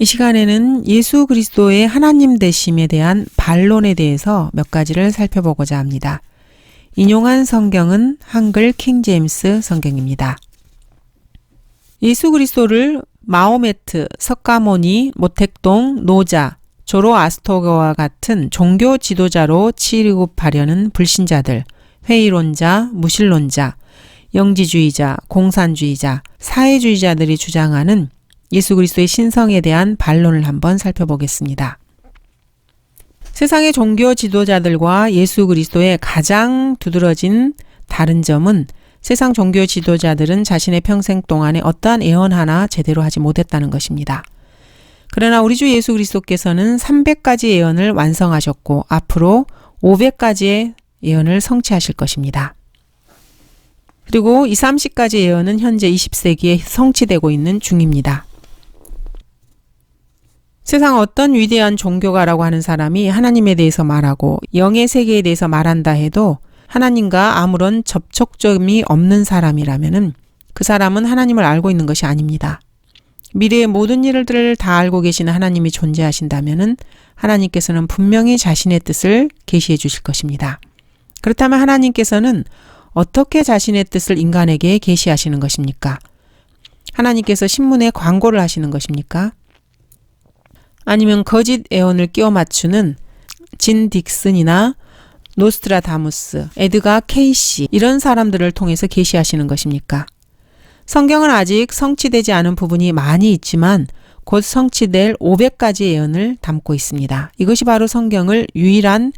이 시간에는 예수 그리스도의 하나님 되심에 대한 반론에 대해서 몇 가지를 살펴보고자 합니다. 인용한 성경은 한글 킹제임스 성경입니다. 예수 그리스도를 마호메트, 석가모니, 모택동, 노자, 조로아스토거와 같은 종교 지도자로 취급하려는 불신자들, 회의론자, 무신론자, 영지주의자, 공산주의자, 사회주의자들이 주장하는 예수 그리스도의 신성에 대한 반론을 한번 살펴보겠습니다. 세상의 종교 지도자들과 예수 그리스도의 가장 두드러진 다른 점은 세상 종교 지도자들은 자신의 평생 동안에 어떠한 예언 하나 제대로 하지 못했다는 것입니다. 그러나 우리 주 예수 그리스도께서는 300가지 예언을 완성하셨고 앞으로 500가지의 예언을 성취하실 것입니다. 그리고 이 30가지 예언은 현재 20세기에 성취되고 있는 중입니다. 세상 어떤 위대한 종교가라고 하는 사람이 하나님에 대해서 말하고 영의 세계에 대해서 말한다 해도 하나님과 아무런 접촉점이 없는 사람이라면 그 사람은 하나님을 알고 있는 것이 아닙니다. 미래의 모든 일들을 다 알고 계시는 하나님이 존재하신다면 하나님께서는 분명히 자신의 뜻을 계시해 주실 것입니다. 그렇다면 하나님께서는 어떻게 자신의 뜻을 인간에게 계시하시는 것입니까? 하나님께서 신문에 광고를 하시는 것입니까? 아니면 거짓 예언을 끼워 맞추는 진 딕슨이나 노스트라다무스, 에드가 케이시 이런 사람들을 통해서 계시하시는 것입니까? 성경은 아직 성취되지 않은 부분이 많이 있지만 곧 성취될 500가지 예언을 담고 있습니다. 이것이 바로 성경을 유일한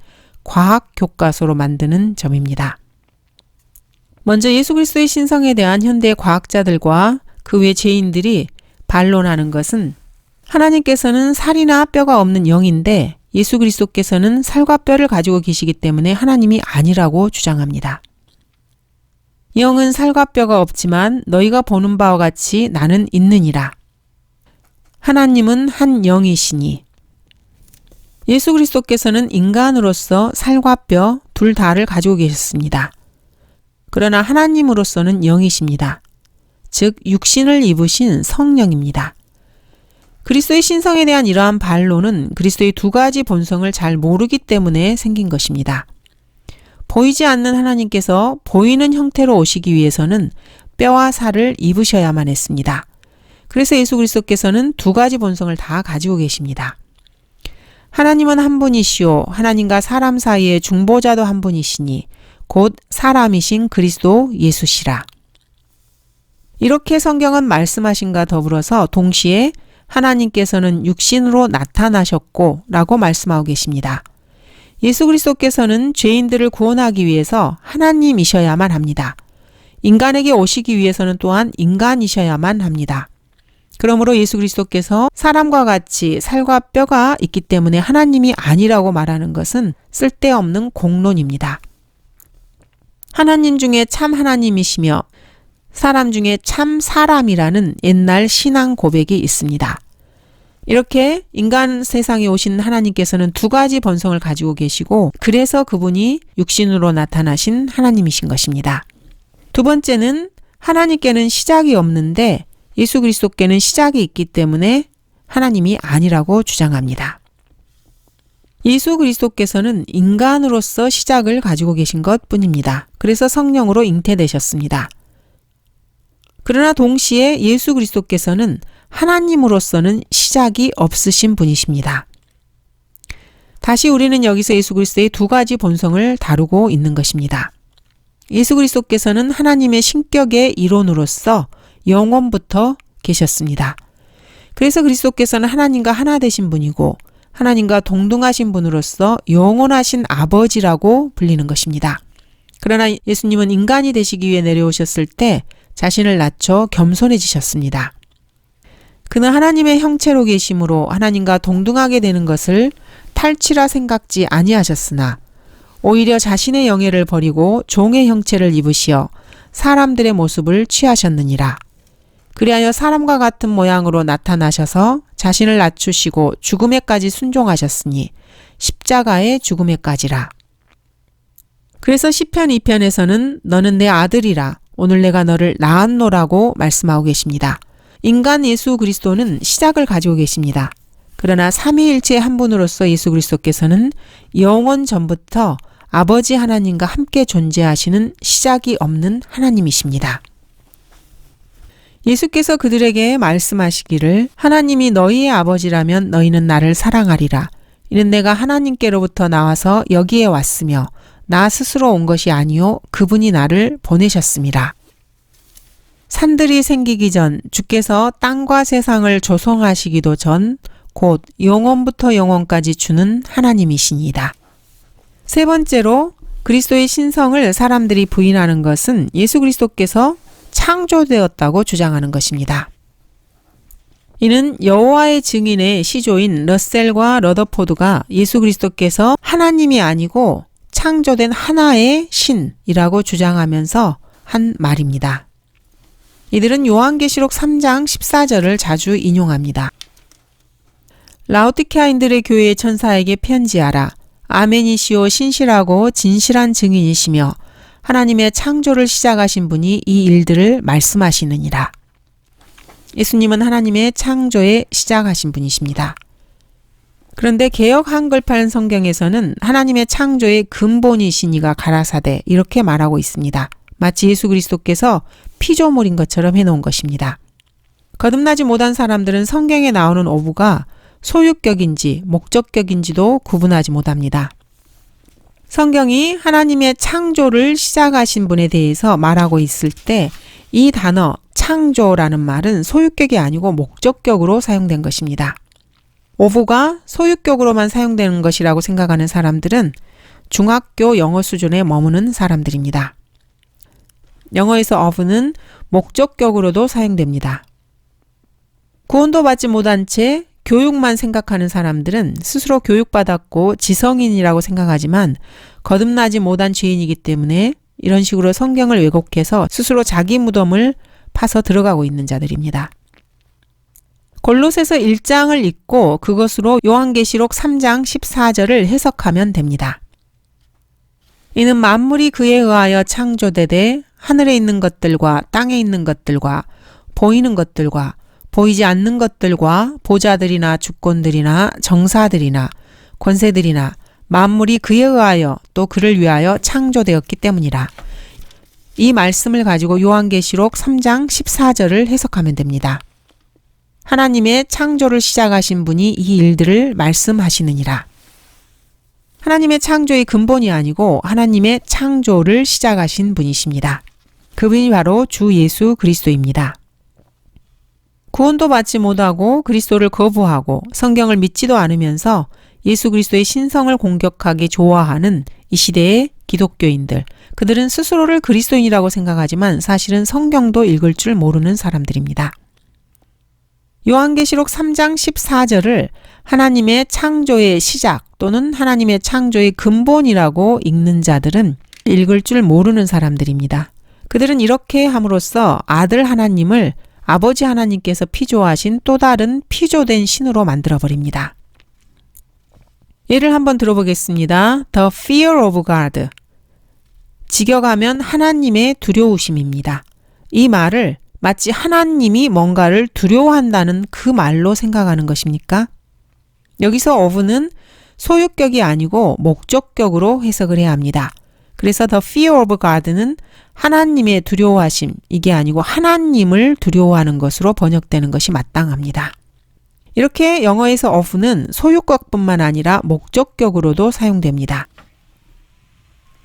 과학 교과서로 만드는 점입니다. 먼저 예수 그리스도의 신성에 대한 현대 과학자들과 그 외 죄인들이 반론하는 것은 하나님께서는 살이나 뼈가 없는 영인데 예수 그리스도께서는 살과 뼈를 가지고 계시기 때문에 하나님이 아니라고 주장합니다. 영은 살과 뼈가 없지만 너희가 보는 바와 같이 나는 있느니라. 하나님은 한 영이시니 예수 그리스도께서는 인간으로서 살과 뼈 둘 다를 가지고 계셨습니다. 그러나 하나님으로서는 영이십니다. 즉 육신을 입으신 성령입니다. 그리스도의 신성에 대한 이러한 반론은 그리스도의 두 가지 본성을 잘 모르기 때문에 생긴 것입니다. 보이지 않는 하나님께서 보이는 형태로 오시기 위해서는 뼈와 살을 입으셔야만 했습니다. 그래서 예수 그리스도께서는 두 가지 본성을 다 가지고 계십니다. 하나님은 한 분이시오. 하나님과 사람 사이의 중보자도 한 분이시니 곧 사람이신 그리스도 예수시라. 이렇게 성경은 말씀하신과 더불어서 동시에 하나님께서는 육신으로 나타나셨고 라고 말씀하고 계십니다. 예수 그리스도께서는 죄인들을 구원하기 위해서 하나님이셔야만 합니다. 인간에게 오시기 위해서는 또한 인간이셔야만 합니다. 그러므로 예수 그리스도께서 사람과 같이 살과 뼈가 있기 때문에 하나님이 아니라고 말하는 것은 쓸데없는 공론입니다. 하나님 중에 참 하나님이시며 사람 중에 참 사람이라는 옛날 신앙 고백이 있습니다. 이렇게 인간 세상에 오신 하나님께서는 두 가지 본성을 가지고 계시고 그래서 그분이 육신으로 나타나신 하나님이신 것입니다. 두 번째는 하나님께는 시작이 없는데 예수 그리스도께는 시작이 있기 때문에 하나님이 아니라고 주장합니다. 예수 그리스도께서는 인간으로서 시작을 가지고 계신 것 뿐입니다. 그래서 성령으로 잉태되셨습니다. 그러나 동시에 예수 그리스도께서는 하나님으로서는 시작이 없으신 분이십니다. 다시 우리는 여기서 예수 그리스도의 두 가지 본성을 다루고 있는 것입니다. 예수 그리스도께서는 하나님의 신격의 이론으로서 영원부터 계셨습니다. 그래서 그리스도께서는 하나님과 하나 되신 분이고 하나님과 동등하신 분으로서 영원하신 아버지라고 불리는 것입니다. 그러나 예수님은 인간이 되시기 위해 내려오셨을 때 자신을 낮춰 겸손해지셨습니다. 그는 하나님의 형체로 계심으로 하나님과 동등하게 되는 것을 탈취라 생각지 아니하셨으나 오히려 자신의 영예를 버리고 종의 형체를 입으시어 사람들의 모습을 취하셨느니라. 그리하여 사람과 같은 모양으로 나타나셔서 자신을 낮추시고 죽음에까지 순종하셨으니 십자가의 죽음에까지라. 그래서 시편 2편에서는 너는 내 아들이라 오늘 내가 너를 낳았노라고 말씀하고 계십니다. 인간 예수 그리스도는 시작을 가지고 계십니다. 그러나 삼위일체 한 분으로서 예수 그리스도께서는 영원 전부터 아버지 하나님과 함께 존재하시는 시작이 없는 하나님이십니다. 예수께서 그들에게 말씀하시기를 하나님이 너희의 아버지라면 너희는 나를 사랑하리라. 이는 내가 하나님께로부터 나와서 여기에 왔으며 나 스스로 온 것이 아니요 그분이 나를 보내셨습니다. 산들이 생기기 전 주께서 땅과 세상을 조성하시기도 전 곧 영원부터 영원까지 주는 하나님이시니이다. 세 번째로 그리스도의 신성을 사람들이 부인하는 것은 예수 그리스도께서 창조되었다고 주장하는 것입니다. 이는 여호와의 증인의 시조인 러셀과 러더포드가 예수 그리스도께서 하나님이 아니고 창조된 하나의 신이라고 주장하면서 한 말입니다. 이들은 요한계시록 3장 14절을 자주 인용합니다. 라오디케아인들의 교회의 천사에게 편지하라. 아멘이시오 신실하고 진실한 증인이시며 하나님의 창조를 시작하신 분이 이 일들을 말씀하시느니라. 예수님은 하나님의 창조에 시작하신 분이십니다. 그런데 개역 한글판 성경에서는 하나님의 창조의 근본이시니가 가라사대 이렇게 말하고 있습니다. 마치 예수 그리스도께서 피조물인 것처럼 해놓은 것입니다. 거듭나지 못한 사람들은 성경에 나오는 어부가 소유격인지 목적격인지도 구분하지 못합니다. 성경이 하나님의 창조를 시작하신 분에 대해서 말하고 있을 때 이 단어 창조라는 말은 소유격이 아니고 목적격으로 사용된 것입니다. 어부가 소유격으로만 사용되는 것이라고 생각하는 사람들은 중학교 영어 수준에 머무는 사람들입니다. 영어에서 어부는 목적격으로도 사용됩니다. 구원도 받지 못한 채 교육만 생각하는 사람들은 스스로 교육받았고 지성인이라고 생각하지만 거듭나지 못한 죄인이기 때문에 이런 식으로 성경을 왜곡해서 스스로 자기 무덤을 파서 들어가고 있는 자들입니다. 골로새서 1장을 읽고 그것으로 요한계시록 3장 14절을 해석하면 됩니다. 이는 만물이 그에 의하여 창조되되 하늘에 있는 것들과 땅에 있는 것들과 보이는 것들과 보이지 않는 것들과 보좌들이나 주권들이나 정사들이나 권세들이나 만물이 그에 의하여 또 그를 위하여 창조되었기 때문이라. 이 말씀을 가지고 요한계시록 3장 14절을 해석하면 됩니다. 하나님의 창조를 시작하신 분이 이 일들을 말씀하시느니라. 하나님의 창조의 근본이 아니고 하나님의 창조를 시작하신 분이십니다. 그분이 바로 주 예수 그리스도입니다. 구원도 받지 못하고 그리스도를 거부하고 성경을 믿지도 않으면서 예수 그리스도의 신성을 공격하기 좋아하는 이 시대의 기독교인들, 그들은 스스로를 그리스도인이라고 생각하지만 사실은 성경도 읽을 줄 모르는 사람들입니다. 요한계시록 3장 14절을 하나님의 창조의 시작 또는 하나님의 창조의 근본이라고 읽는 자들은 읽을 줄 모르는 사람들입니다. 그들은 이렇게 함으로써 아들 하나님을 아버지 하나님께서 피조하신 또 다른 피조된 신으로 만들어버립니다. 예를 한번 들어보겠습니다. The fear of God. 직역하면 하나님의 두려우심입니다. 이 말을 마치 하나님이 뭔가를 두려워한다는 그 말로 생각하는 것입니까? 여기서 of는 소유격이 아니고 목적격으로 해석을 해야 합니다. 그래서 the fear of God는 하나님의 두려워하심, 이게 아니고 하나님을 두려워하는 것으로 번역되는 것이 마땅합니다. 이렇게 영어에서 of는 소유격뿐만 아니라 목적격으로도 사용됩니다.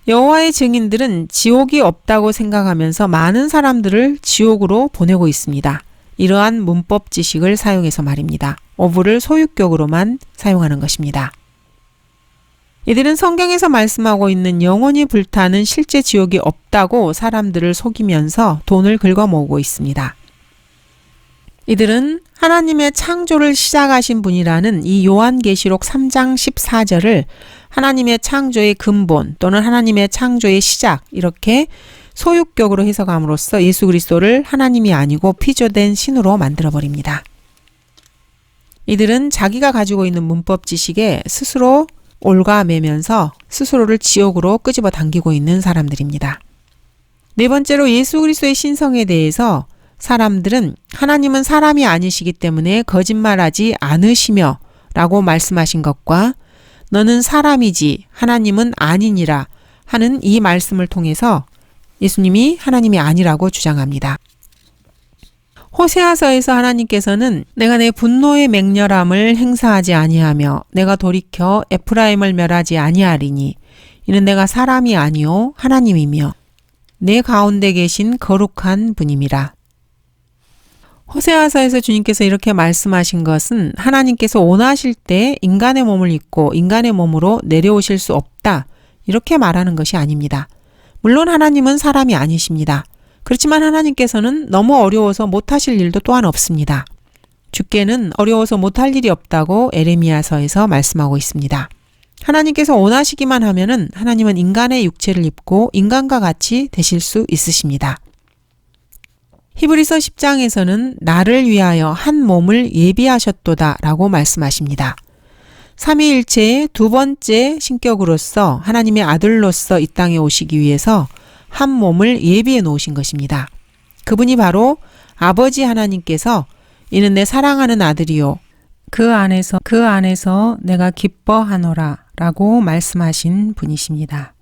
여호와의 증인들은 지옥이 없다고 생각하면서 많은 사람들을 지옥으로 보내고 있습니다. 이러한 문법 지식을 사용해서 말입니다. of를 소유격으로만 사용하는 것입니다. 이들은 성경에서 말씀하고 있는 영원히 불타는 실제 지옥이 없다고 사람들을 속이면서 돈을 긁어모으고 있습니다. 이들은 하나님의 창조를 시작하신 분이라는 이 요한계시록 3장 14절을 하나님의 창조의 근본 또는 하나님의 창조의 시작 이렇게 소유격으로 해석함으로써 예수 그리스도를 하나님이 아니고 피조된 신으로 만들어버립니다. 이들은 자기가 가지고 있는 문법 지식에 스스로 올가매면서 스스로를 지옥으로 끄집어 당기고 있는 사람들입니다. 네 번째로 예수 그리스도의 신성에 대해서 사람들은 하나님은 사람이 아니시기 때문에 거짓말하지 않으시며 라고 말씀하신 것과 너는 사람이지 하나님은 아니니라 하는 이 말씀을 통해서 예수님이 하나님이 아니라고 주장합니다. 호세아서에서 하나님께서는 내가 내 분노의 맹렬함을 행사하지 아니하며 내가 돌이켜 에프라임을 멸하지 아니하리니 이는 내가 사람이 아니요 하나님이며 내 가운데 계신 거룩한 분임이라. 호세아서에서 주님께서 이렇게 말씀하신 것은 하나님께서 원하실 때 인간의 몸을 입고 인간의 몸으로 내려오실 수 없다 이렇게 말하는 것이 아닙니다. 물론 하나님은 사람이 아니십니다. 그렇지만 하나님께서는 너무 어려워서 못하실 일도 또한 없습니다. 주께는 어려워서 못할 일이 없다고 에레미야서에서 말씀하고 있습니다. 하나님께서 원하시기만 하면은 하나님은 인간의 육체를 입고 인간과 같이 되실 수 있으십니다. 히브리서 10장에서는 나를 위하여 한 몸을 예비하셨도다 라고 말씀하십니다. 삼위일체의 두 번째 신격으로서 하나님의 아들로서 이 땅에 오시기 위해서 한 몸을 예비해 놓으신 것입니다. 그분이 바로 아버지 하나님께서 이는 내 사랑하는 아들이요 그 안에서 내가 기뻐하노라 라고 말씀하신 분이십니다.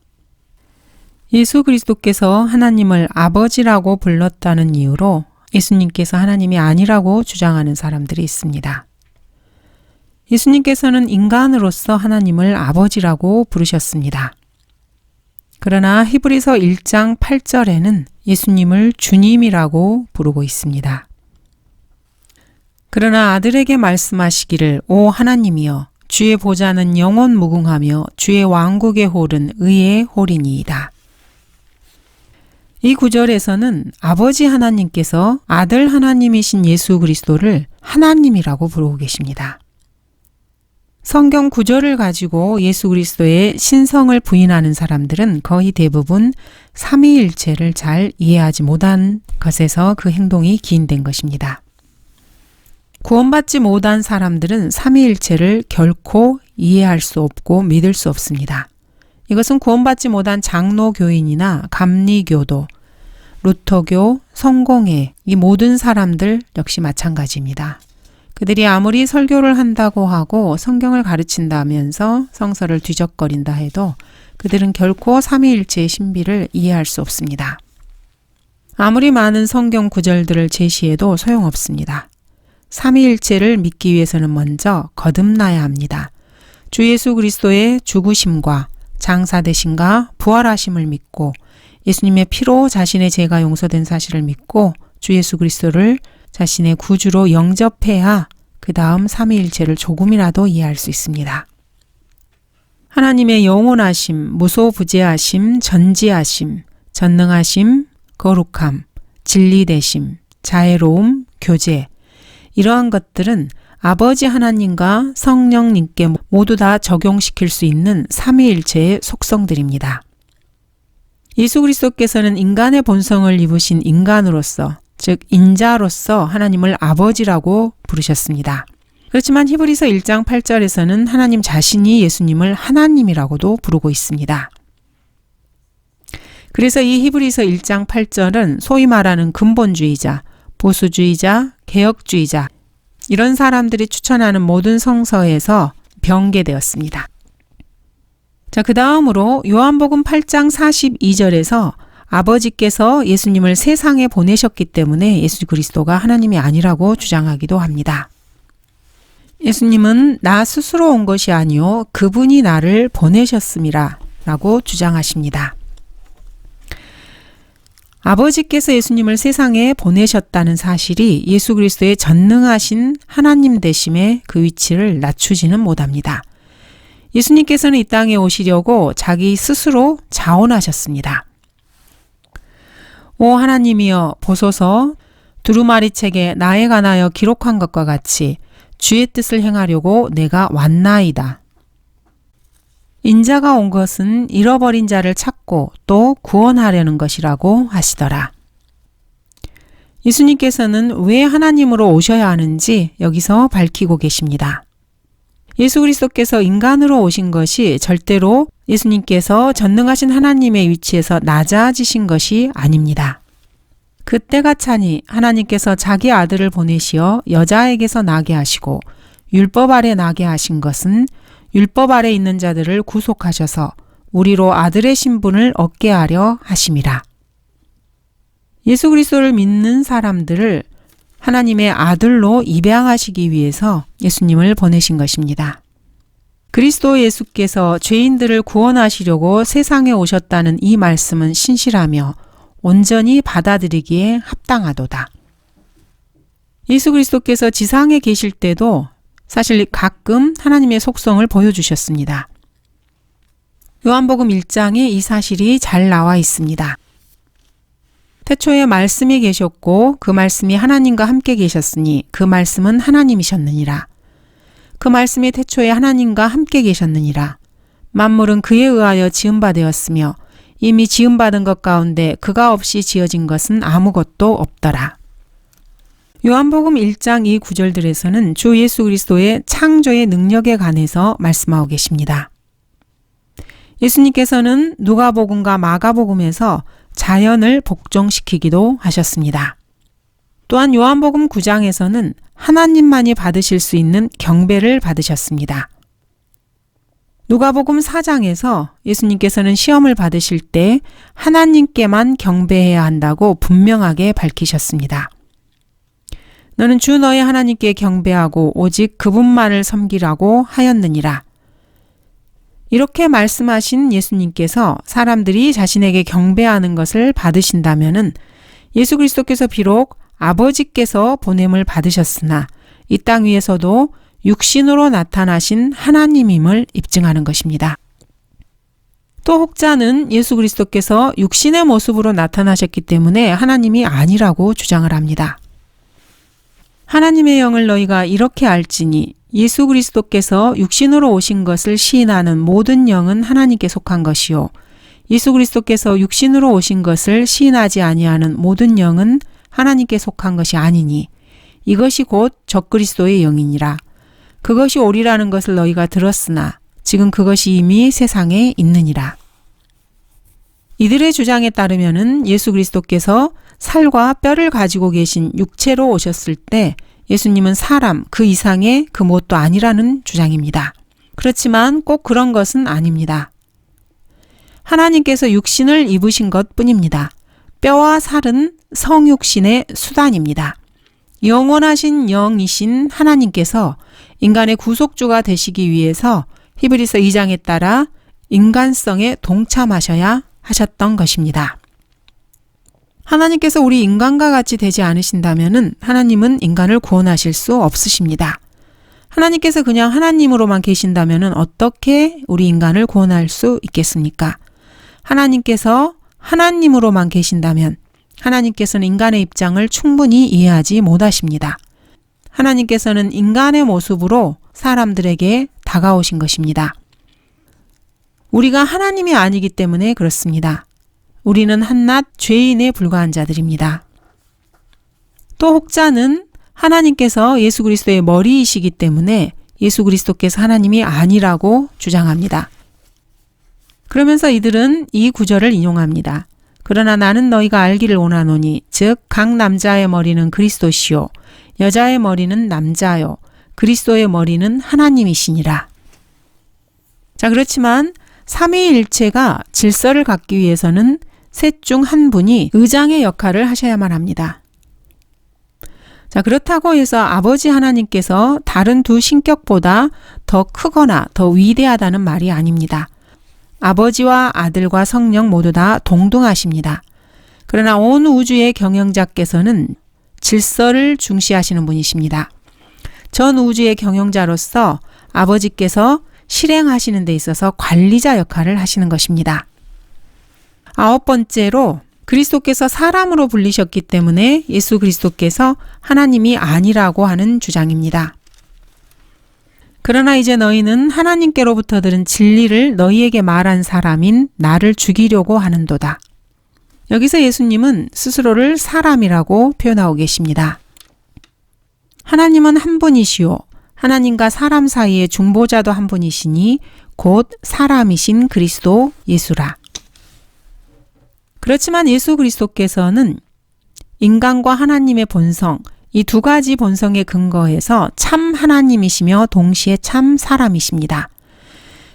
예수 그리스도께서 하나님을 아버지라고 불렀다는 이유로 예수님께서 하나님이 아니라고 주장하는 사람들이 있습니다. 예수님께서는 인간으로서 하나님을 아버지라고 부르셨습니다. 그러나 히브리서 1장 8절에는 예수님을 주님이라고 부르고 있습니다. 그러나 아들에게 말씀하시기를 오 하나님이여 주의 보좌는 영원 무궁하며 주의 왕국의 홀은 의의 홀이니이다. 이 구절에서는 아버지 하나님께서 아들 하나님이신 예수 그리스도를 하나님이라고 부르고 계십니다. 성경 구절을 가지고 예수 그리스도의 신성을 부인하는 사람들은 거의 대부분 삼위일체를 잘 이해하지 못한 것에서 그 행동이 기인된 것입니다. 구원받지 못한 사람들은 삼위일체를 결코 이해할 수 없고 믿을 수 없습니다. 이것은 구원받지 못한 장로교인이나 감리교도, 루터교, 성공회 이 모든 사람들 역시 마찬가지입니다. 그들이 아무리 설교를 한다고 하고 성경을 가르친다면서 성서를 뒤적거린다 해도 그들은 결코 삼위일체의 신비를 이해할 수 없습니다. 아무리 많은 성경 구절들을 제시해도 소용없습니다. 삼위일체를 믿기 위해서는 먼저 거듭나야 합니다. 주 예수 그리스도의 죽으심과 장사되심과 부활하심을 믿고 예수님의 피로 자신의 죄가 용서된 사실을 믿고 주 예수 그리스도를 자신의 구주로 영접해야 그 다음 삼위일체를 조금이라도 이해할 수 있습니다. 하나님의 영원하심, 무소부재하심, 전지하심, 전능하심, 거룩함, 진리되심, 자애로움, 교제 이러한 것들은 아버지 하나님과 성령님께 모두 다 적용시킬 수 있는 삼위일체의 속성들입니다. 예수 그리스도께서는 인간의 본성을 입으신 인간으로서 즉 인자로서 하나님을 아버지라고 부르셨습니다. 그렇지만 히브리서 1장 8절에서는 하나님 자신이 예수님을 하나님이라고도 부르고 있습니다. 그래서 이 히브리서 1장 8절은 소위 말하는 근본주의자, 보수주의자, 개혁주의자 이런 사람들이 추천하는 모든 성서에서 변개되었습니다. 자, 그 다음으로 요한복음 8장 42절에서 아버지께서 예수님을 세상에 보내셨기 때문에 예수 그리스도가 하나님이 아니라고 주장하기도 합니다. 예수님은 나 스스로 온 것이 아니요 그분이 나를 보내셨음이라 라고 주장하십니다. 아버지께서 예수님을 세상에 보내셨다는 사실이 예수 그리스도의 전능하신 하나님 되심의 그 위치를 낮추지는 못합니다. 예수님께서는 이 땅에 오시려고 자기 스스로 자원하셨습니다. 오 하나님이여 보소서 두루마리 책에 나에 관하여 기록한 것과 같이 주의 뜻을 행하려고 내가 왔나이다. 인자가 온 것은 잃어버린 자를 찾고 또 구원하려는 것이라고 하시더라. 예수님께서는 왜 하나님으로 오셔야 하는지 여기서 밝히고 계십니다. 예수 그리스도께서 인간으로 오신 것이 절대로 예수님께서 전능하신 하나님의 위치에서 낮아지신 것이 아닙니다. 그때가 차니 하나님께서 자기 아들을 보내시어 여자에게서 나게 하시고 율법 아래 나게 하신 것은 율법 아래 있는 자들을 구속하셔서 우리로 아들의 신분을 얻게 하려 하심이라. 예수 그리스도를 믿는 사람들을 하나님의 아들로 입양하시기 위해서 예수님을 보내신 것입니다. 그리스도 예수께서 죄인들을 구원하시려고 세상에 오셨다는 이 말씀은 신실하며 온전히 받아들이기에 합당하도다. 예수 그리스도께서 지상에 계실 때도 사실 가끔 하나님의 속성을 보여주셨습니다. 요한복음 1장에 이 사실이 잘 나와 있습니다. 태초에 말씀이 계셨고 그 말씀이 하나님과 함께 계셨으니 그 말씀은 하나님이셨느니라. 그 말씀이 태초에 하나님과 함께 계셨느니라. 만물은 그에 의하여 지음바 되었으며 이미 지음받은 것 가운데 그가 없이 지어진 것은 아무것도 없더라. 요한복음 1장 이 구절들에서는 주 예수 그리스도의 창조의 능력에 관해서 말씀하고 계십니다. 예수님께서는 누가복음과 마가복음에서 자연을 복종시키기도 하셨습니다. 또한 요한복음 9장에서는 하나님만이 받으실 수 있는 경배를 받으셨습니다. 누가복음 4장에서 예수님께서는 시험을 받으실 때 하나님께만 경배해야 한다고 분명하게 밝히셨습니다. 너는 주 너의 하나님께 경배하고 오직 그분만을 섬기라고 하였느니라. 이렇게 말씀하신 예수님께서 사람들이 자신에게 경배하는 것을 받으신다면은 예수 그리스도께서 비록 아버지께서 보냄을 받으셨으나 이 땅 위에서도 육신으로 나타나신 하나님임을 입증하는 것입니다. 또 혹자는 예수 그리스도께서 육신의 모습으로 나타나셨기 때문에 하나님이 아니라고 주장을 합니다. 하나님의 영을 너희가 이렇게 알지니 예수 그리스도께서 육신으로 오신 것을 시인하는 모든 영은 하나님께 속한 것이요 예수 그리스도께서 육신으로 오신 것을 시인하지 아니하는 모든 영은 하나님께 속한 것이 아니니 이것이 곧 적그리스도의 영이니라. 그것이 옳으라는 것을 너희가 들었으나 지금 그것이 이미 세상에 있느니라. 이들의 주장에 따르면은 예수 그리스도께서 살과 뼈를 가지고 계신 육체로 오셨을 때 예수님은 사람 그 이상의 그 무엇도 아니라는 주장입니다. 그렇지만 꼭 그런 것은 아닙니다. 하나님께서 육신을 입으신 것 뿐입니다. 뼈와 살은 성육신의 수단입니다. 영원하신 영이신 하나님께서 인간의 구속주가 되시기 위해서 히브리서 2장에 따라 인간성에 동참하셔야 하셨던 것입니다. 하나님께서 우리 인간과 같이 되지 않으신다면 하나님은 인간을 구원하실 수 없으십니다. 하나님께서 그냥 하나님으로만 계신다면 어떻게 우리 인간을 구원할 수 있겠습니까? 하나님께서 하나님으로만 계신다면 하나님께서는 인간의 입장을 충분히 이해하지 못하십니다. 하나님께서는 인간의 모습으로 사람들에게 다가오신 것입니다. 우리가 하나님이 아니기 때문에 그렇습니다. 우리는 한낱 죄인에 불과한 자들입니다. 또 혹자는 하나님께서 예수 그리스도의 머리이시기 때문에 예수 그리스도께서 하나님이 아니라고 주장합니다. 그러면서 이들은 이 구절을 인용합니다. 그러나 나는 너희가 알기를 원하노니 즉 각 남자의 머리는 그리스도시요 여자의 머리는 남자요 그리스도의 머리는 하나님이시니라. 자, 그렇지만 삼위일체가 질서를 갖기 위해서는 셋 중 한 분이 의장의 역할을 하셔야만 합니다. 자, 그렇다고 해서 아버지 하나님께서 다른 두 신격보다 더 크거나 더 위대하다는 말이 아닙니다. 아버지와 아들과 성령 모두 다 동등하십니다. 그러나 온 우주의 경영자께서는 질서를 중시하시는 분이십니다. 전 우주의 경영자로서 아버지께서 실행하시는 데 있어서 관리자 역할을 하시는 것입니다. 9번째로 그리스도께서 사람으로 불리셨기 때문에 예수 그리스도께서 하나님이 아니라고 하는 주장입니다. 그러나 이제 너희는 하나님께로부터 들은 진리를 너희에게 말한 사람인 나를 죽이려고 하는도다. 여기서 예수님은 스스로를 사람이라고 표현하고 계십니다. 하나님은 한 분이시요 하나님과 사람 사이의 중보자도 한 분이시니 곧 사람이신 그리스도 예수라. 그렇지만 예수 그리스도께서는 인간과 하나님의 본성, 이 두 가지 본성에 근거해서 참 하나님이시며 동시에 참 사람이십니다.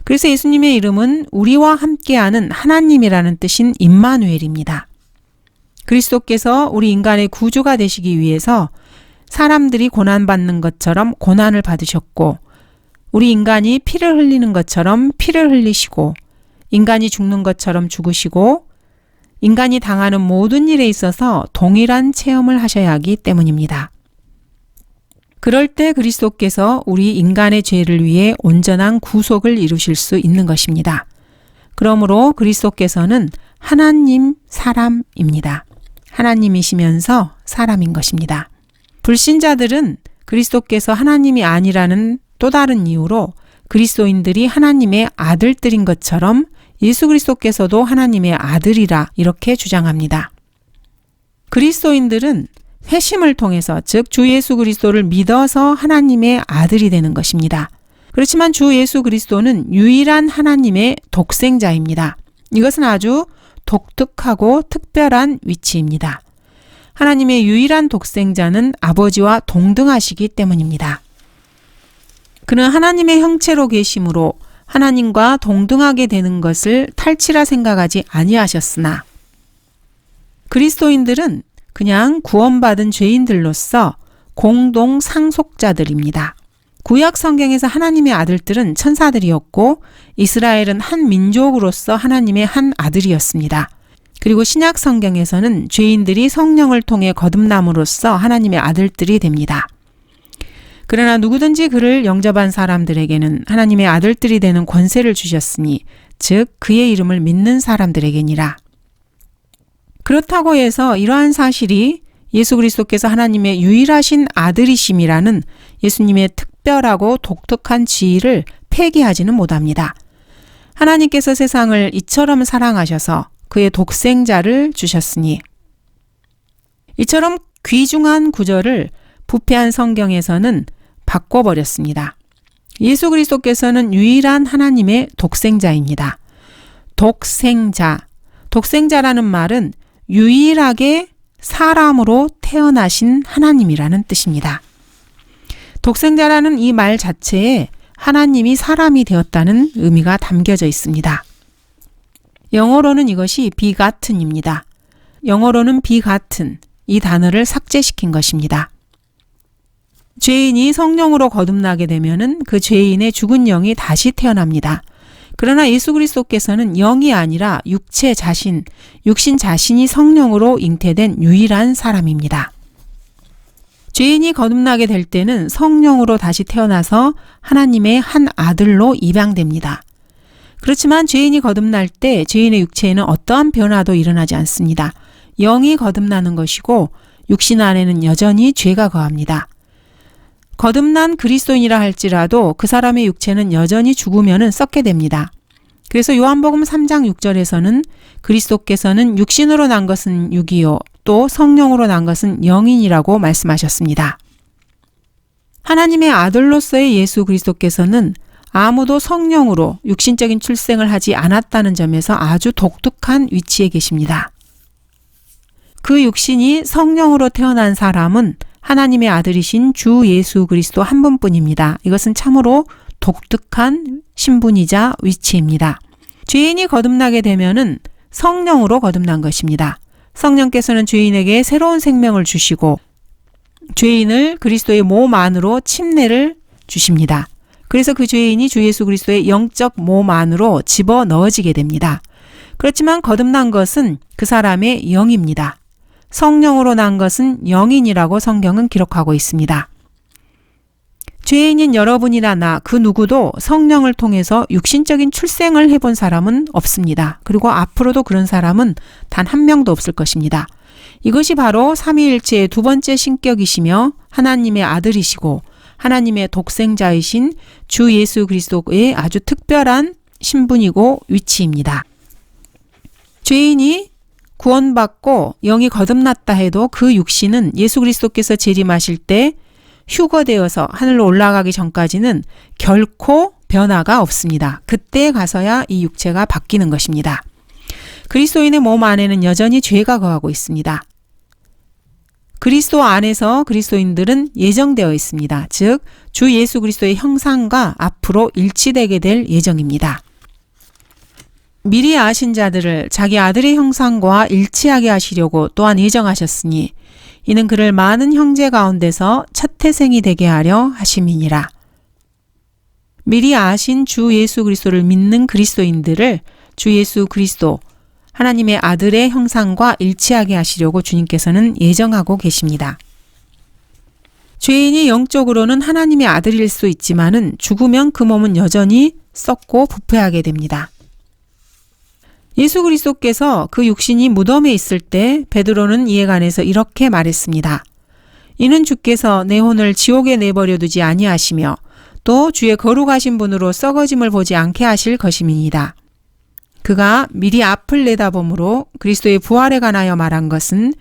그래서 예수님의 이름은 우리와 함께하는 하나님이라는 뜻인 임마누엘입니다. 그리스도께서 우리 인간의 구주가 되시기 위해서 사람들이 고난받는 것처럼 고난을 받으셨고, 우리 인간이 피를 흘리는 것처럼 피를 흘리시고, 인간이 죽는 것처럼 죽으시고, 인간이 당하는 모든 일에 있어서 동일한 체험을 하셔야 하기 때문입니다. 그럴 때 그리스도께서 우리 인간의 죄를 위해 온전한 구속을 이루실 수 있는 것입니다. 그러므로 그리스도께서는 하나님 사람입니다. 하나님이시면서 사람인 것입니다. 불신자들은 그리스도께서 하나님이 아니라는 또 다른 이유로 그리스도인들이 하나님의 아들들인 것처럼 예수 그리스도께서도 하나님의 아들이라 이렇게 주장합니다. 그리스도인들은 회심을 통해서, 즉 주 예수 그리스도를 믿어서 하나님의 아들이 되는 것입니다. 그렇지만 주 예수 그리스도는 유일한 하나님의 독생자입니다. 이것은 아주 독특하고 특별한 위치입니다. 하나님의 유일한 독생자는 아버지와 동등하시기 때문입니다. 그는 하나님의 형체로 계심으로 하나님과 동등하게 되는 것을 탈취라 생각하지 아니하셨으나, 그리스도인들은 그냥 구원받은 죄인들로서 공동 상속자들입니다. 구약 성경에서 하나님의 아들들은 천사들이었고 이스라엘은 한 민족으로서 하나님의 한 아들이었습니다. 그리고 신약 성경에서는 죄인들이 성령을 통해 거듭남으로써 하나님의 아들들이 됩니다. 그러나 누구든지 그를 영접한 사람들에게는 하나님의 아들들이 되는 권세를 주셨으니, 즉 그의 이름을 믿는 사람들에게니라. 그렇다고 해서 이러한 사실이 예수 그리스도께서 하나님의 유일하신 아들이심이라는 예수님의 특별하고 독특한 지위를 폐기하지는 못합니다. 하나님께서 세상을 이처럼 사랑하셔서 그의 독생자를 주셨으니, 이처럼 귀중한 구절을 부패한 성경에서는 바꿔버렸습니다. 예수 그리스도께서는 유일한 하나님의 독생자입니다. 독생자라는 말은 유일하게 사람으로 태어나신 하나님이라는 뜻입니다. 독생자라는 이 말 자체에 하나님이 사람이 되었다는 의미가 담겨져 있습니다. 영어로는 이것이 begotten입니다. 영어로는 begotten, 이 단어를 삭제시킨 것입니다. 죄인이 성령으로 거듭나게 되면은 그 죄인의 죽은 영이 다시 태어납니다. 그러나 예수 그리스도께서는 영이 아니라 육신 자신이 성령으로 잉태된 유일한 사람입니다. 죄인이 거듭나게 될 때는 성령으로 다시 태어나서 하나님의 한 아들로 입양됩니다. 그렇지만 죄인이 거듭날 때 죄인의 육체에는 어떠한 변화도 일어나지 않습니다. 영이 거듭나는 것이고 육신 안에는 여전히 죄가 거합니다. 거듭난 그리스도인이라 할지라도 그 사람의 육체는 여전히 죽으면 썩게 됩니다. 그래서 요한복음 3장 6절에서는 그리스도께서는 육신으로 난 것은 육이요 또 성령으로 난 것은 영이니라고 말씀하셨습니다. 하나님의 아들로서의 예수 그리스도께서는 아무도 성령으로 육신적인 출생을 하지 않았다는 점에서 아주 독특한 위치에 계십니다. 그 육신이 성령으로 태어난 사람은 하나님의 아들이신 주 예수 그리스도 한 분뿐입니다. 이것은 참으로 독특한 신분이자 위치입니다. 죄인이 거듭나게 되면은 성령으로 거듭난 것입니다. 성령께서는 죄인에게 새로운 생명을 주시고 죄인을 그리스도의 몸 안으로 침례를 주십니다. 그래서 그 죄인이 주 예수 그리스도의 영적 몸 안으로 집어 넣어지게 됩니다. 그렇지만 거듭난 것은 그 사람의 영입니다. 성령으로 난 것은 영인이라고 성경은 기록하고 있습니다. 죄인인 여러분이나 나 그 누구도 성령을 통해서 육신적인 출생을 해본 사람은 없습니다. 그리고 앞으로도 그런 사람은 단 한 명도 없을 것입니다. 이것이 바로 삼위일체의 두 번째 신격이시며 하나님의 아들이시고 하나님의 독생자이신 주 예수 그리스도의 아주 특별한 신분이고 위치입니다. 죄인이 구원받고 영이 거듭났다 해도 그 육신은 예수 그리스도께서 재림하실 때 휴거되어서 하늘로 올라가기 전까지는 결코 변화가 없습니다. 그때 가서야 이 육체가 바뀌는 것입니다. 그리스도인의 몸 안에는 여전히 죄가 거하고 있습니다. 그리스도 안에서 그리스도인들은 예정되어 있습니다. 즉, 주 예수 그리스도의 형상과 앞으로 일치되게 될 예정입니다. 미리 아신 자들을 자기 아들의 형상과 일치하게 하시려고 또한 예정하셨으니 이는 그를 많은 형제 가운데서 첫 태생이 되게 하려 하심이니라. 미리 아신 주 예수 그리스도를 믿는 그리스도인들을 주 예수 그리스도 하나님의 아들의 형상과 일치하게 하시려고 주님께서는 예정하고 계십니다. 죄인이 영적으로는 하나님의 아들일 수 있지만은 죽으면 그 몸은 여전히 썩고 부패하게 됩니다. 예수 그리스도께서 그 육신이 무덤에 있을 때 베드로는 이에 관해서 이렇게 말했습니다. 이는 주께서 내 혼을 지옥에 내버려 두지 아니하시며 또 주의 거룩하신 분으로 썩어짐을 보지 않게 하실 것임이니이다. 그가 미리 앞을 내다봄으로 그리스도의 부활에 관하여 말한 것은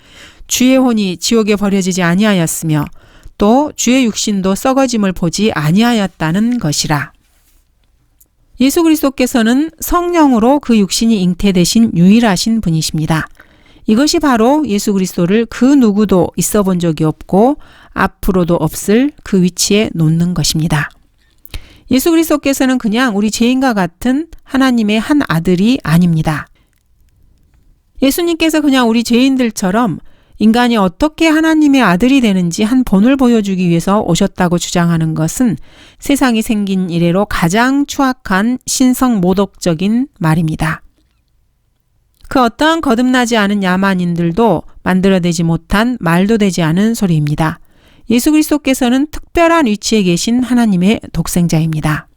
주의 혼이 지옥에 버려지지 아니하였으며 또 주의 육신도 썩어짐을 보지 아니하였다는 것이라. 예수 그리스도께서는 성령으로 그 육신이 잉태되신 유일하신 분이십니다. 이것이 바로 예수 그리스도를 그 누구도 있어 본 적이 없고 앞으로도 없을 그 위치에 놓는 것입니다. 예수 그리스도께서는 그냥 우리 죄인과 같은 하나님의 한 아들이 아닙니다. 예수님께서 그냥 우리 죄인들처럼 인간이 어떻게 하나님의 아들이 되는지 한 본을 보여주기 위해서 오셨다고 주장하는 것은 세상이 생긴 이래로 가장 추악한 신성모독적인 말입니다. 그 어떠한 거듭나지 않은 야만인들도 만들어내지 못한 말도 되지 않은 소리입니다. 예수 그리스도께서는 특별한 위치에 계신 하나님의 독생자입니다.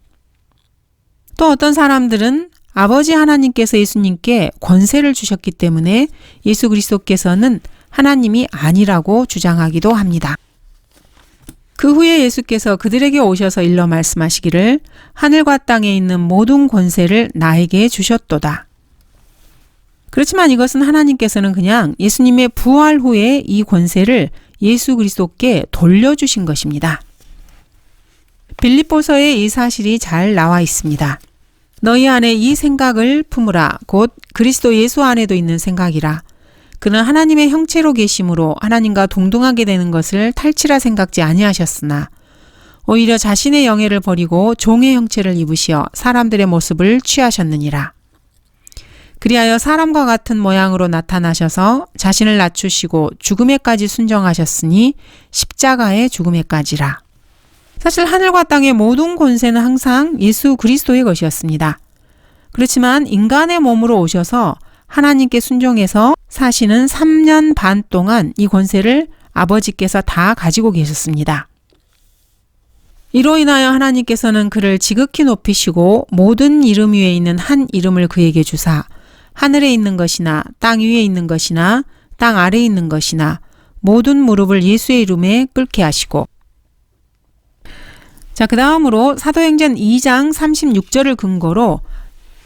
또 어떤 사람들은 아버지 하나님께서 예수님께 권세를 주셨기 때문에 예수 그리스도께서는 하나님이 아니라고 주장하기도 합니다. 그 후에 예수께서 그들에게 오셔서 일러 말씀하시기를 하늘과 땅에 있는 모든 권세를 나에게 주셨도다. 그렇지만 이것은 하나님께서는 그냥 예수님의 부활 후에 이 권세를 예수 그리스도께 돌려주신 것입니다. 빌립보서에 이 사실이 잘 나와 있습니다. 너희 안에 이 생각을 품으라. 곧 그리스도 예수 안에도 있는 생각이라. 그는 하나님의 형체로 계심으로 하나님과 동등하게 되는 것을 탈취라 생각지 아니하셨으나 오히려 자신의 영예를 버리고 종의 형체를 입으시어 사람들의 모습을 취하셨느니라. 그리하여 사람과 같은 모양으로 나타나셔서 자신을 낮추시고 죽음에까지 순종하셨으니 십자가의 죽음에까지라. 사실 하늘과 땅의 모든 권세는 항상 예수 그리스도의 것이었습니다. 그렇지만 인간의 몸으로 오셔서 하나님께 순종해서 사시는 3년 반 동안 이 권세를 아버지께서 다 가지고 계셨습니다. 이로 인하여 하나님께서는 그를 지극히 높이시고 모든 이름 위에 있는 한 이름을 그에게 주사 하늘에 있는 것이나 땅 위에 있는 것이나 땅 아래에 있는 것이나 모든 무릎을 예수의 이름에 꿇게 하시고 자, 그 다음으로 사도행전 2장 36절을 근거로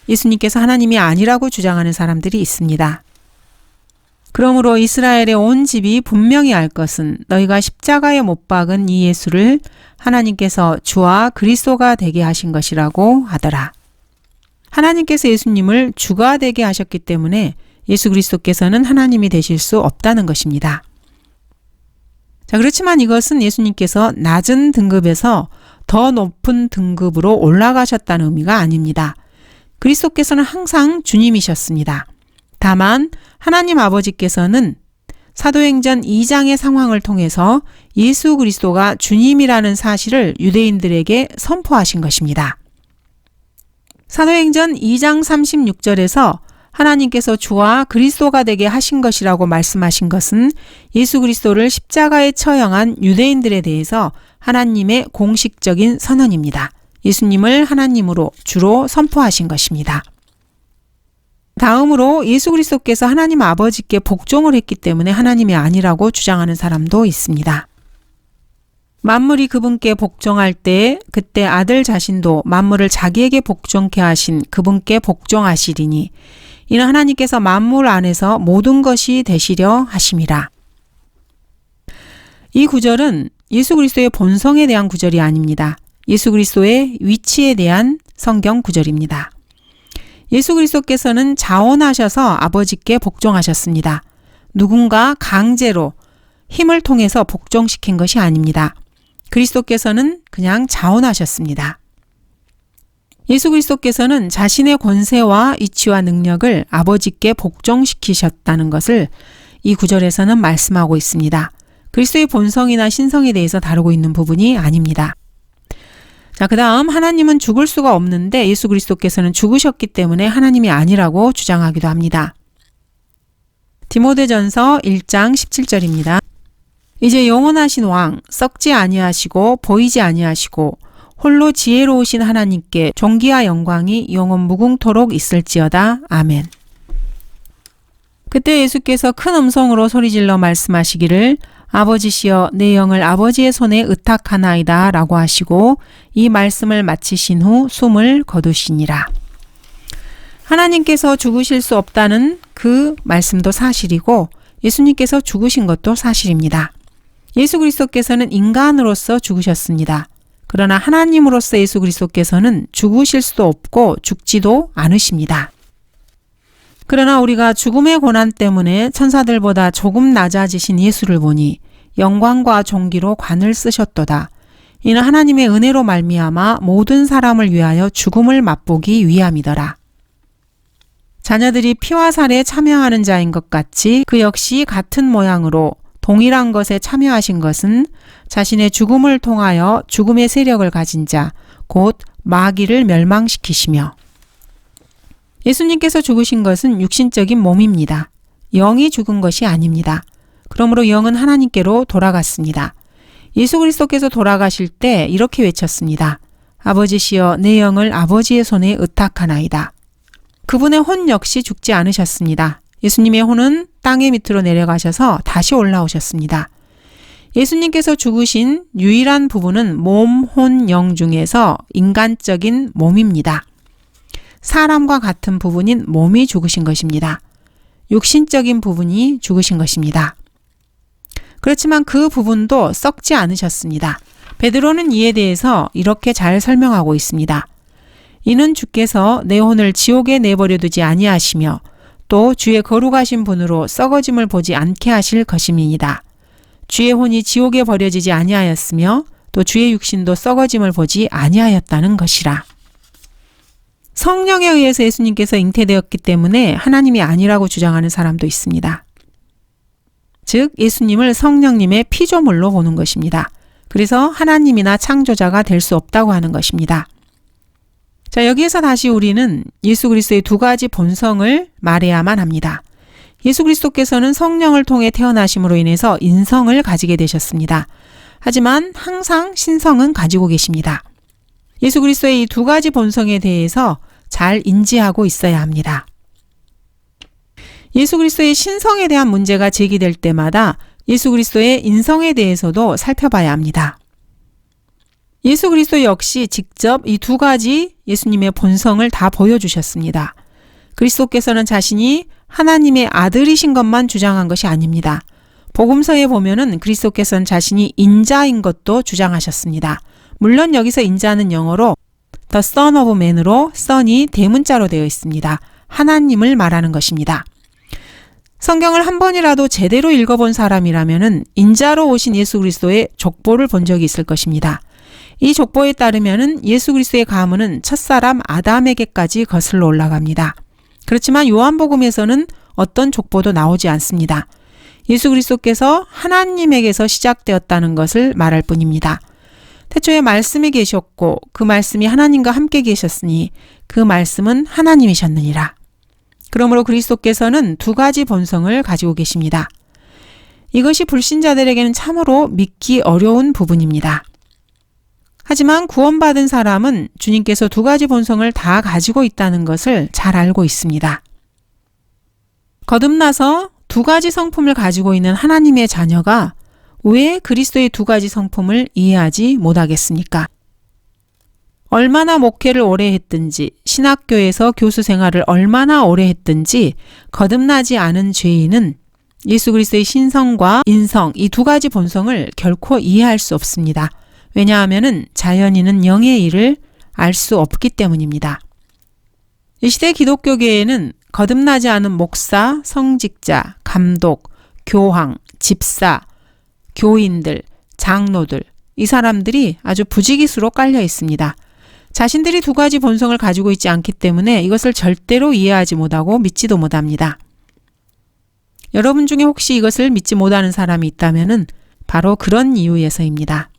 예수님께서 하나님이 아니라고 주장하는 사람들이 있습니다. 그러므로 이스라엘의 온 집이 분명히 알 것은 너희가 십자가에 못 박은 이 예수를 하나님께서 주와 그리스도가 되게 하신 것이라고 하더라. 하나님께서 예수님을 주가 되게 하셨기 때문에 예수 그리스도께서는 하나님이 되실 수 없다는 것입니다. 자, 그렇지만 이것은 예수님께서 낮은 등급에서 더 높은 등급으로 올라가셨다는 의미가 아닙니다. 그리스도께서는 항상 주님이셨습니다. 다만 하나님 아버지께서는 사도행전 2장의 상황을 통해서 예수 그리스도가 주님이라는 사실을 유대인들에게 선포하신 것입니다. 사도행전 2장 36절에서 하나님께서 주와 그리스도가 되게 하신 것이라고 말씀하신 것은 예수 그리스도를 십자가에 처형한 유대인들에 대해서 하나님의 공식적인 선언입니다. 예수님을 하나님으로 주로 선포하신 것입니다. 다음으로 예수 그리스도께서 하나님 아버지께 복종을 했기 때문에 하나님이 아니라고 주장하는 사람도 있습니다. 만물이 그분께 복종할 때 그때 아들 자신도 만물을 자기에게 복종케 하신 그분께 복종하시리니 이는 하나님께서 만물 안에서 모든 것이 되시려 하심이라. 이 구절은 예수 그리스도의 본성에 대한 구절이 아닙니다. 예수 그리스도의 위치에 대한 성경 구절입니다. 예수 그리스도께서는 자원하셔서 아버지께 복종하셨습니다. 누군가 강제로 힘을 통해서 복종시킨 것이 아닙니다. 그리스도께서는 그냥 자원하셨습니다. 예수 그리스도께서는 자신의 권세와 이치와 능력을 아버지께 복종시키셨다는 것을 이 구절에서는 말씀하고 있습니다. 그리스도의 본성이나 신성에 대해서 다루고 있는 부분이 아닙니다. 자, 그 다음 하나님은 죽을 수가 없는데 예수 그리스도께서는 죽으셨기 때문에 하나님이 아니라고 주장하기도 합니다. 디모데전서 1장 17절입니다. 이제 영원하신 왕, 썩지 아니하시고 보이지 아니하시고 홀로 지혜로우신 하나님께 존귀와 영광이 영원 무궁토록 있을지어다. 아멘. 그때 예수께서 큰 음성으로 소리질러 말씀하시기를 아버지시여 내 영을 아버지의 손에 의탁하나이다 라고 하시고 이 말씀을 마치신 후 숨을 거두시니라. 하나님께서 죽으실 수 없다는 그 말씀도 사실이고 예수님께서 죽으신 것도 사실입니다. 예수 그리스도께서는 인간으로서 죽으셨습니다. 그러나 하나님으로서 예수 그리스도께서는 죽으실 수도 없고 죽지도 않으십니다. 그러나 우리가 죽음의 고난 때문에 천사들보다 조금 낮아지신 예수를 보니 영광과 존귀로 관을 쓰셨도다. 이는 하나님의 은혜로 말미암아 모든 사람을 위하여 죽음을 맛보기 위함이더라. 자녀들이 피와 살에 참여하는 자인 것 같이 그 역시 같은 모양으로 동일한 것에 참여하신 것은 자신의 죽음을 통하여 죽음의 세력을 가진 자, 곧 마귀를 멸망시키시며 예수님께서 죽으신 것은 육신적인 몸입니다. 영이 죽은 것이 아닙니다. 그러므로 영은 하나님께로 돌아갔습니다. 예수 그리스도께서 돌아가실 때 이렇게 외쳤습니다. 아버지시여 내 영을 아버지의 손에 의탁하나이다. 그분의 혼 역시 죽지 않으셨습니다. 예수님의 혼은 땅의 밑으로 내려가셔서 다시 올라오셨습니다. 예수님께서 죽으신 유일한 부분은 몸, 혼, 영 중에서 인간적인 몸입니다. 사람과 같은 부분인 몸이 죽으신 것입니다. 육신적인 부분이 죽으신 것입니다. 그렇지만 그 부분도 썩지 않으셨습니다. 베드로는 이에 대해서 이렇게 잘 설명하고 있습니다. 이는 주께서 내 혼을 지옥에 내버려 두지 아니하시며 또 주의 거룩하신 분으로 썩어짐을 보지 않게 하실 것임이니이다. 주의 혼이 지옥에 버려지지 아니하였으며 또 주의 육신도 썩어짐을 보지 아니하였다는 것이라. 성령에 의해서 예수님께서 잉태되었기 때문에 하나님이 아니라고 주장하는 사람도 있습니다. 즉 예수님을 성령님의 피조물로 보는 것입니다. 그래서 하나님이나 창조자가 될 수 없다고 하는 것입니다. 자, 여기에서 다시 우리는 예수 그리스도의 두 가지 본성을 말해야만 합니다. 예수 그리스도께서는 성령을 통해 태어나심으로 인해서 인성을 가지게 되셨습니다. 하지만 항상 신성은 가지고 계십니다. 예수 그리스도의 이 두 가지 본성에 대해서 잘 인지하고 있어야 합니다. 예수 그리스도의 신성에 대한 문제가 제기될 때마다 예수 그리스도의 인성에 대해서도 살펴봐야 합니다. 예수 그리스도 역시 직접 이 두 가지 예수님의 본성을 다 보여주셨습니다. 그리스도께서는 자신이 하나님의 아들이신 것만 주장한 것이 아닙니다. 복음서에 보면은 그리스도께서는 자신이 인자인 것도 주장하셨습니다. 물론 여기서 인자는 영어로 The Son of Man으로 Son이 대문자로 되어 있습니다. 하나님을 말하는 것입니다. 성경을 한 번이라도 제대로 읽어본 사람이라면은 인자로 오신 예수 그리스도의 족보를 본 적이 있을 것입니다. 이 족보에 따르면은 예수 그리스도의 가문은 첫사람 아담에게까지 거슬러 올라갑니다. 그렇지만 요한복음에서는 어떤 족보도 나오지 않습니다. 예수 그리스도께서 하나님에게서 시작되었다는 것을 말할 뿐입니다. 태초에 말씀이 계셨고 그 말씀이 하나님과 함께 계셨으니 그 말씀은 하나님이셨느니라. 그러므로 그리스도께서는 두 가지 본성을 가지고 계십니다. 이것이 불신자들에게는 참으로 믿기 어려운 부분입니다. 하지만 구원받은 사람은 주님께서 두 가지 본성을 다 가지고 있다는 것을 잘 알고 있습니다. 거듭나서 두 가지 성품을 가지고 있는 하나님의 자녀가 왜 그리스도의 두 가지 성품을 이해하지 못하겠습니까? 얼마나 목회를 오래 했든지 신학교에서 교수 생활을 얼마나 오래 했든지 거듭나지 않은 죄인은 예수 그리스도의 신성과 인성 이 두 가지 본성을 결코 이해할 수 없습니다. 왜냐하면 자연인은 영의 일을 알 수 없기 때문입니다. 이 시대 기독교계에는 거듭나지 않은 목사, 성직자, 감독, 교황, 집사, 교인들, 장로들, 이 사람들이 아주 부지기수로 깔려 있습니다. 자신들이 두 가지 본성을 가지고 있지 않기 때문에 이것을 절대로 이해하지 못하고 믿지도 못합니다. 여러분 중에 혹시 이것을 믿지 못하는 사람이 있다면 바로 그런 이유에서입니다.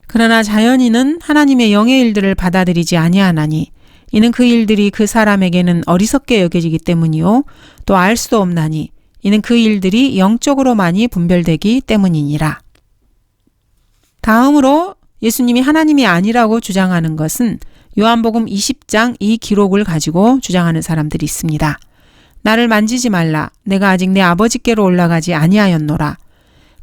그러나 자연인은 하나님의 영의 일들을 받아들이지 아니하나니 이는 그 일들이 그 사람에게는 어리석게 여겨지기 때문이요 또 알 수도 없나니 이는 그 일들이 영적으로만이 분별되기 때문이니라. 다음으로 예수님이 하나님이 아니라고 주장하는 것은 요한복음 20장 이 기록을 가지고 주장하는 사람들이 있습니다. 나를 만지지 말라. 내가 아직 내 아버지께로 올라가지 아니하였노라.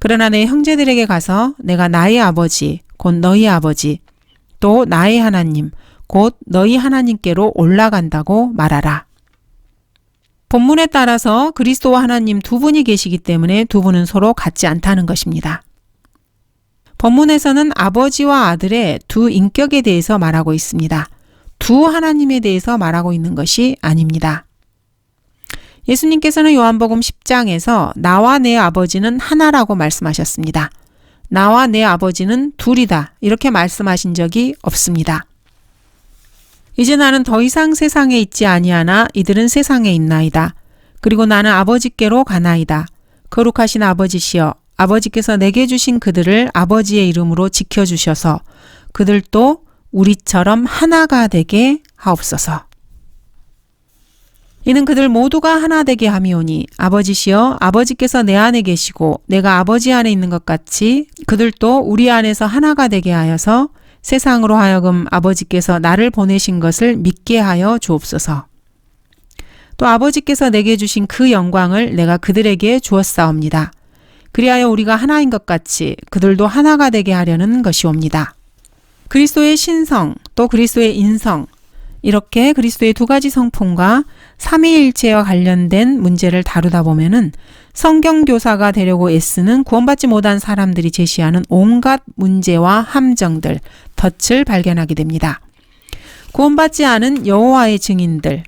그러나 내 형제들에게 가서 내가 나의 아버지, 곧 너희 아버지, 또 나의 하나님, 곧 너희 하나님께로 올라간다고 말하라. 본문에 따라서 그리스도와 하나님 두 분이 계시기 때문에 두 분은 서로 같지 않다는 것입니다. 본문에서는 아버지와 아들의 두 인격에 대해서 말하고 있습니다. 두 하나님에 대해서 말하고 있는 것이 아닙니다. 예수님께서는 요한복음 10장에서 나와 내 아버지는 하나라고 말씀하셨습니다. 나와 내 아버지는 둘이다. 이렇게 말씀하신 적이 없습니다. 이제 나는 더 이상 세상에 있지 아니하나 이들은 세상에 있나이다. 그리고 나는 아버지께로 가나이다. 거룩하신 아버지시여, 아버지께서 내게 주신 그들을 아버지의 이름으로 지켜주셔서 그들도 우리처럼 하나가 되게 하옵소서. 이는 그들 모두가 하나 되게 함이오니 아버지시여, 아버지께서 내 안에 계시고 내가 아버지 안에 있는 것 같이 그들도 우리 안에서 하나가 되게 하여서 세상으로 하여금 아버지께서 나를 보내신 것을 믿게 하여 주옵소서. 또 아버지께서 내게 주신 그 영광을 내가 그들에게 주었사옵니다. 그리하여 우리가 하나인 것 같이 그들도 하나가 되게 하려는 것이옵니다. 그리스도의 신성, 또 그리스도의 인성, 이렇게 그리스도의 두 가지 성품과 삼위일체와 관련된 문제를 다루다 보면은 성경교사가 되려고 애쓰는 구원받지 못한 사람들이 제시하는 온갖 문제와 함정들, 덫을 발견하게 됩니다. 구원받지 않은 여호와의 증인들,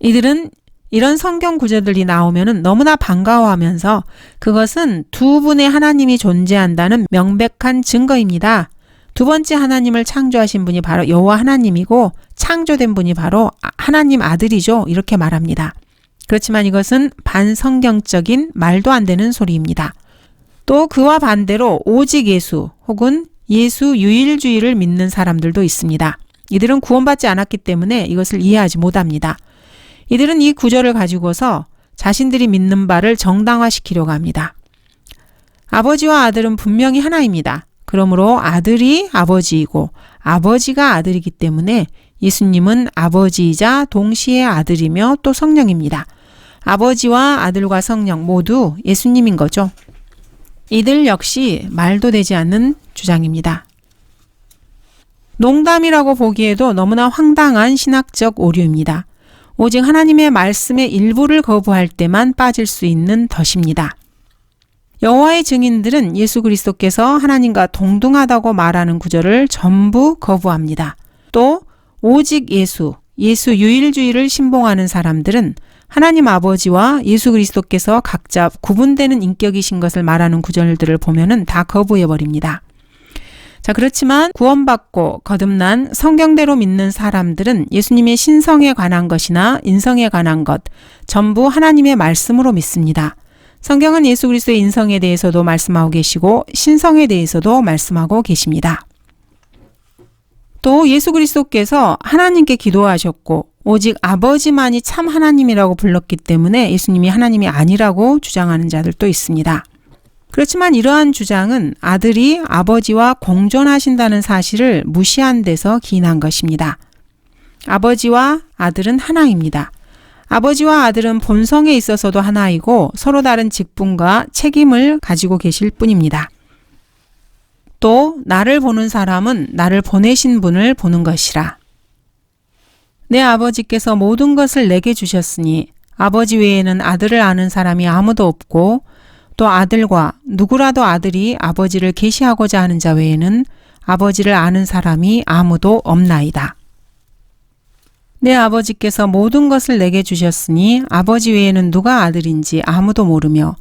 이들은 이런 성경 구절들이 나오면은 너무나 반가워하면서 그것은 두 분의 하나님이 존재한다는 명백한 증거입니다. 두 번째 하나님을 창조하신 분이 바로 여호와 하나님이고 창조된 분이 바로 하나님 아들이죠. 이렇게 말합니다. 그렇지만 이것은 반성경적인 말도 안 되는 소리입니다. 또 그와 반대로 오직 예수 혹은 예수 유일주의를 믿는 사람들도 있습니다. 이들은 구원받지 않았기 때문에 이것을 이해하지 못합니다. 이들은 이 구절을 가지고서 자신들이 믿는 바를 정당화시키려고 합니다. 아버지와 아들은 분명히 하나입니다. 그러므로 아들이 아버지이고 아버지가 아들이기 때문에 예수님은 아버지이자 동시에 아들이며 또 성령입니다. 아버지와 아들과 성령 모두 예수님인 거죠. 이들 역시 말도 되지 않는 주장입니다. 농담이라고 보기에도 너무나 황당한 신학적 오류입니다. 오직 하나님의 말씀의 일부를 거부할 때만 빠질 수 있는 덫입니다. 여호와의 증인들은 예수 그리스도께서 하나님과 동등하다고 말하는 구절을 전부 거부합니다. 또 오직 예수 유일주의를 신봉하는 사람들은 하나님 아버지와 예수 그리스도께서 각자 구분되는 인격이신 것을 말하는 구절들을 보면은 다 거부해버립니다. 자, 그렇지만 구원받고 거듭난 성경대로 믿는 사람들은 예수님의 신성에 관한 것이나 인성에 관한 것 전부 하나님의 말씀으로 믿습니다. 성경은 예수 그리스도의 인성에 대해서도 말씀하고 계시고 신성에 대해서도 말씀하고 계십니다. 또 예수 그리스도께서 하나님께 기도하셨고 오직 아버지만이 참 하나님이라고 불렀기 때문에 예수님이 하나님이 아니라고 주장하는 자들도 있습니다. 그렇지만 이러한 주장은 아들이 아버지와 공존하신다는 사실을 무시한 데서 기인한 것입니다. 아버지와 아들은 하나입니다. 아버지와 아들은 본성에 있어서도 하나이고 서로 다른 직분과 책임을 가지고 계실 뿐입니다. 또 나를 보는 사람은 나를 보내신 분을 보는 것이라. 내 아버지께서 모든 것을 내게 주셨으니 아버지 외에는 아들을 아는 사람이 아무도 없고 또 아들과 누구라도 아들이 아버지를 계시하고자 하는 자 외에는 아버지를 아는 사람이 아무도 없나이다. 내 아버지께서 모든 것을 내게 주셨으니 아버지 외에는 누가 아들인지 아무도 모르며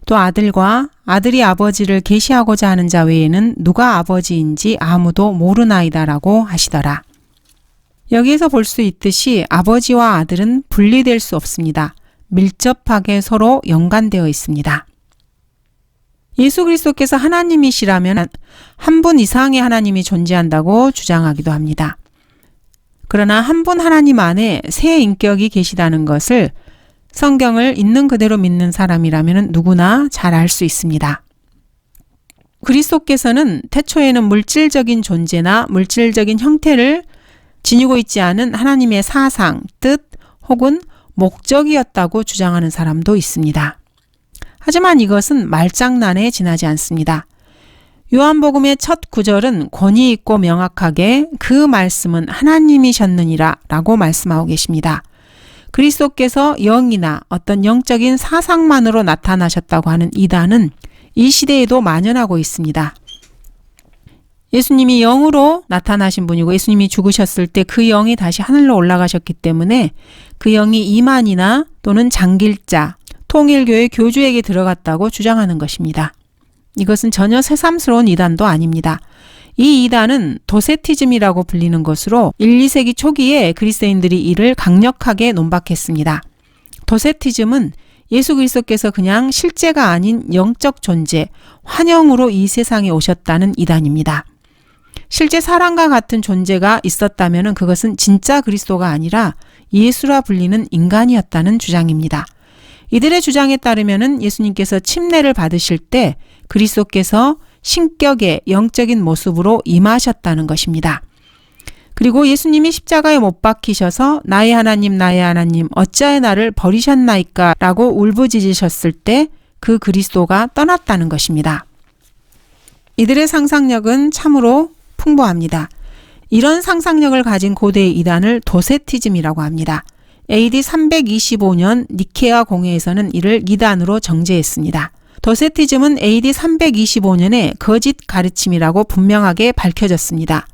또 아들과 아들이 아버지를 계시하고자 하는 자 외에는 누가 아버지인지 아무도 모르나이다라고 하시더라. 여기에서 볼 수 있듯이 아버지와 아들은 분리될 수 없습니다. 밀접하게 서로 연관되어 있습니다. 예수 그리스도께서 하나님이시라면 한 분 이상의 하나님이 존재한다고 주장하기도 합니다. 그러나 한 분 하나님 안에 세 인격이 계시다는 것을 성경을 있는 그대로 믿는 사람이라면 누구나 잘 알 수 있습니다. 그리스도께서는 태초에는 물질적인 존재나 물질적인 형태를 지니고 있지 않은 하나님의 사상, 뜻 혹은 목적이었다고 주장하는 사람도 있습니다. 하지만 이것은 말장난에 지나지 않습니다. 요한복음의 첫 구절은 권위 있고 명확하게 그 말씀은 하나님이셨느니라 라고 말씀하고 계십니다. 그리스도께서 영이나 어떤 영적인 사상만으로 나타나셨다고 하는 이단은 이 시대에도 만연하고 있습니다. 예수님이 영으로 나타나신 분이고 예수님이 죽으셨을 때 그 영이 다시 하늘로 올라가셨기 때문에 그 영이 이만이나 또는 장길자, 통일교의 교주에게 들어갔다고 주장하는 것입니다. 이것은 전혀 새삼스러운 이단도 아닙니다. 이 이단은 도세티즘이라고 불리는 것으로 1, 2세기 초기에 그리스도인들이 이를 강력하게 논박했습니다. 도세티즘은 예수 그리스도께서 그냥 실제가 아닌 영적 존재, 환영으로 이 세상에 오셨다는 이단입니다. 실제 사람과 같은 존재가 있었다면 그것은 진짜 그리스도가 아니라 예수라 불리는 인간이었다는 주장입니다. 이들의 주장에 따르면 예수님께서 침례를 받으실 때 그리스도께서 신격의 영적인 모습으로 임하셨다는 것입니다. 그리고 예수님이 십자가에 못 박히셔서 나의 하나님 어찌하여 나를 버리셨나이까 라고 울부짖으셨을 때 그 그리스도가 떠났다는 것입니다. 이들의 상상력은 참으로 풍부합니다. 이런 상상력을 가진 고대의 이단을 도세티즘이라고 합니다. AD 325년 니케아 공회에서는 이를 이단으로 정죄했습니다. 도세티즘은 AD 325년에 거짓 가르침이라고 분명하게 밝혀졌습니다.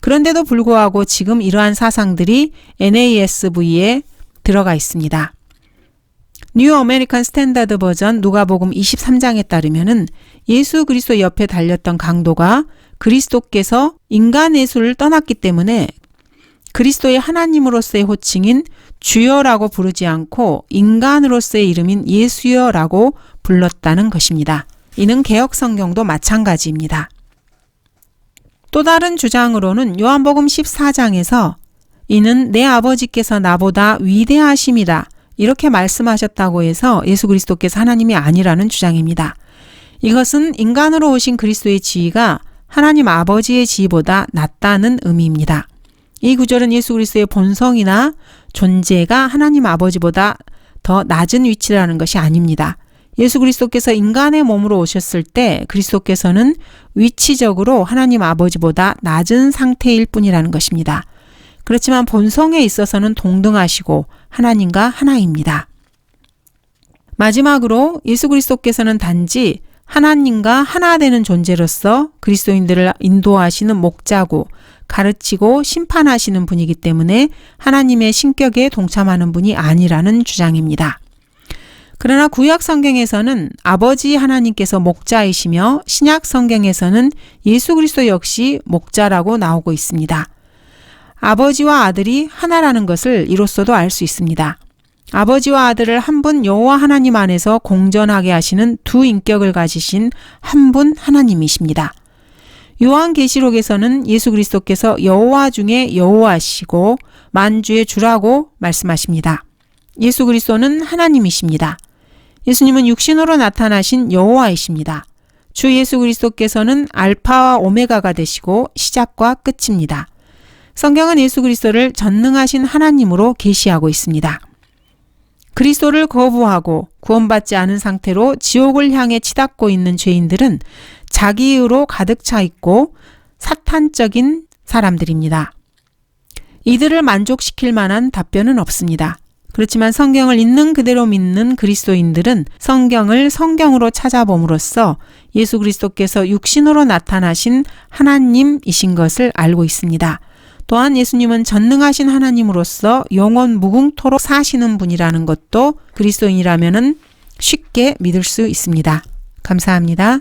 그런데도 불구하고 지금 이러한 사상들이 NASV에 들어가 있습니다. 뉴 아메리칸 스탠다드 버전 누가복음 23장에 따르면은 예수 그리스도 옆에 달렸던 강도가 그리스도께서 인간 예수를 떠났기 때문에 그리스도의 하나님으로서의 호칭인 주여라고 부르지 않고 인간으로서의 이름인 예수여라고 불렀다는 것입니다. 이는 개역 성경도 마찬가지입니다. 또 다른 주장으로는 요한복음 14장에서 이는 내 아버지께서 나보다 위대하심이라 이렇게 말씀하셨다고 해서 예수 그리스도께서 하나님이 아니라는 주장입니다. 이것은 인간으로 오신 그리스도의 지위가 하나님 아버지의 지위보다 낮다는 의미입니다. 이 구절은 예수 그리스도의 본성이나 존재가 하나님 아버지보다 더 낮은 위치라는 것이 아닙니다. 예수 그리스도께서 인간의 몸으로 오셨을 때 그리스도께서는 위치적으로 하나님 아버지보다 낮은 상태일 뿐이라는 것입니다. 그렇지만 본성에 있어서는 동등하시고 하나님과 하나입니다. 마지막으로 예수 그리스도께서는 단지 하나님과 하나 되는 존재로서 그리스도인들을 인도하시는 목자고 가르치고 심판하시는 분이기 때문에 하나님의 신격에 동참하는 분이 아니라는 주장입니다. 그러나 구약 성경에서는 아버지 하나님께서 목자이시며 신약 성경에서는 예수 그리스도 역시 목자라고 나오고 있습니다. 아버지와 아들이 하나라는 것을 이로써도 알 수 있습니다. 아버지와 아들을 한 분 여호와 하나님 안에서 공존하게 하시는 두 인격을 가지신 한 분 하나님이십니다. 요한계시록에서는 예수 그리스도께서 여호와 중에 여호와시고 만주의 주라고 말씀하십니다. 예수 그리스도는 하나님이십니다. 예수님은 육신으로 나타나신 여호와이십니다. 주 예수 그리스도께서는 알파와 오메가가 되시고 시작과 끝입니다. 성경은 예수 그리스도를 전능하신 하나님으로 계시하고 있습니다. 그리스도를 거부하고 구원받지 않은 상태로 지옥을 향해 치닫고 있는 죄인들은 자기의로 가득 차 있고 사탄적인 사람들입니다. 이들을 만족시킬 만한 답변은 없습니다. 그렇지만 성경을 있는 그대로 믿는 그리스도인들은 성경을 성경으로 찾아봄으로써 예수 그리스도께서 육신으로 나타나신 하나님이신 것을 알고 있습니다. 또한 예수님은 전능하신 하나님으로서 영원 무궁토록 사시는 분이라는 것도 그리스도인이라면은 쉽게 믿을 수 있습니다. 감사합니다.